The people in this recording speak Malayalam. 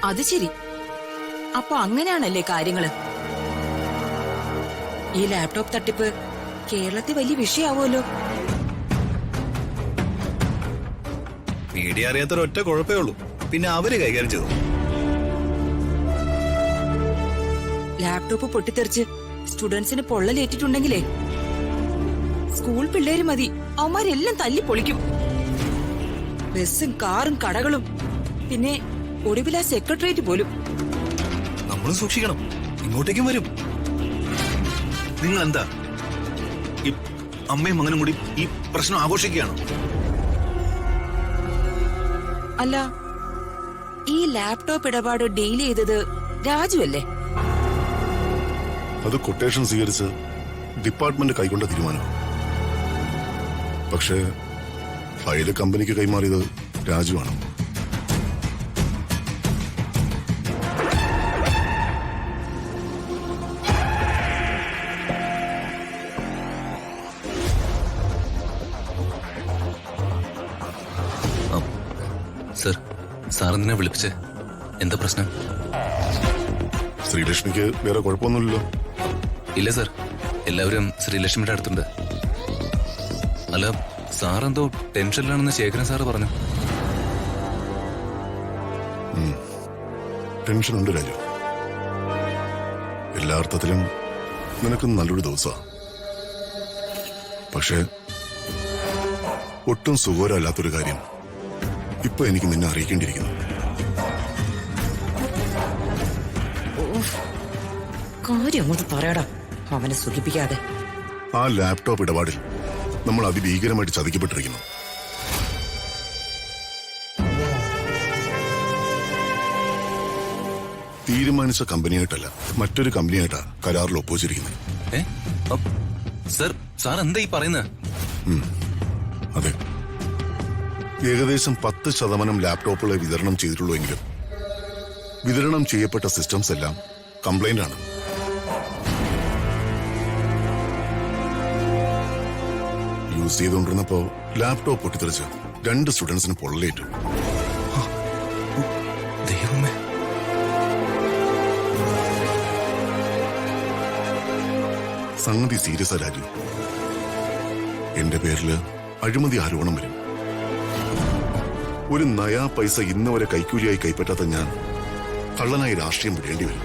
അത് ശരി. അപ്പൊ അങ്ങനെയാണല്ലേ കാര്യങ്ങള്? ഈ ലാപ്ടോപ്പ് തട്ടിപ്പ് കേരളത്തിൽ വലിയ വിഷയാവുമല്ലോ. മീഡിയ അറിയാത്തൊരൊറ്റ കുഴപ്പമേ ഉള്ളൂ, പിന്നെ അവര് കൈകാര്യം ചെയ്തു. ലാപ്ടോപ്പ് പൊട്ടിത്തെറിച്ച് സ്റ്റുഡൻസിന് പൊള്ളലേറ്റിട്ടുണ്ടെങ്കിലേ സ്കൂൾ പിള്ളേര് മതി അവന്മാരെല്ലാം തല്ലി പൊളിക്കും. ബസ്സും കാറും കടകളും പിന്നെ ഒടുവിൽ ആ സെക്രട്ടേറിയറ്റ് പോലും. നമ്മളും സൂക്ഷിക്കണം, ഇങ്ങോട്ടേക്കും വരും. നിങ്ങൾ എന്താ ഈ അമ്മയും മകനും കൂടി ഈ പ്രശ്നം ആഘോഷിക്കുകയാണോ? അല്ല, ഈ ലാപ്ടോപ്പ് ഇടപാട് ഡീൽ ചെയ്തത് രാജു അല്ലേ? അത് കൊട്ടേഷൻ സ്വീകരിച്ച് ഡിപ്പാർട്ട്മെന്റ് കൈക്കൊണ്ട തീരുമാനം. പക്ഷേ ഫയല് കമ്പനിക്ക് കൈമാറിയത് രാജുവാണ്. സർ, സാർ എന്തിനാ വിളിപ്പിച്ചേ? എന്താ പ്രശ്നം? ശ്രീലക്ഷ്മിക്ക് വേറെ കുഴപ്പമൊന്നുമില്ലല്ലോ? ഇല്ല സർ, എല്ലാവരും ശ്രീലക്ഷ്മിയുടെ അടുത്തുണ്ട്. അല്ല, സാർ എന്തോ ടെൻഷനിലാണെന്ന് ശേഖരൻ സാറ് പറഞ്ഞു. ടെൻഷനുണ്ട് രാജു. എല്ലാ അർത്ഥത്തിലും നിനക്ക് നല്ലൊരു ദിവസമാണ്. പക്ഷേ ഒട്ടും സുഖകരമല്ലാത്തൊരു കാര്യം ഇപ്പൊ എനിക്ക് നിന്നെ അറിയിക്കേണ്ടിയിരിക്കുന്നു. കാര്യം അങ്ങോട്ട് പറയടാ, അവനെ സുഖിപ്പിക്കാതെ. ആ ലാപ്ടോപ്പ് ഇടപാടിൽ നമ്മൾ അതിഭീകരമായിട്ട് ചതിക്കപ്പെട്ടിരിക്കുന്നു. തീരുമാനിച്ച കമ്പനിയായിട്ടല്ല, മറ്റൊരു കമ്പനിയായിട്ടാ കരാറിൽ ഒപ്പുവച്ചിരിക്കുന്നത്. സർ, സാർ എന്താ ഈ പറയുന്നത്? അതെ, ഏകദേശം 10% ലാപ്ടോപ്പുകളെ വിതരണം ചെയ്തിട്ടുള്ളൂ എങ്കിലും വിതരണം ചെയ്യപ്പെട്ട സിസ്റ്റംസ് എല്ലാം കംപ്ലൈന്റ് ആണ്. യൂസ് ചെയ്തുകൊണ്ടിരുന്നപ്പോ ലാപ്ടോപ്പ് പൊട്ടിത്തെറിച്ച് 2 സ്റ്റുഡൻസിന് പൊള്ളലേറ്റു. ദൈവമേ. സംഗതി സീരിയസ് രാജു. എന്റെ പേരില് അഴിമതി ആരോപണം വരും. ഒരു നയാ പൈസ ഇന്ന് വരെ കൈക്കൂലിയായി കൈപ്പറ്റാത്ത ഞാൻ കള്ളനായി രാഷ്ട്രീയം വിടേണ്ടി വരും.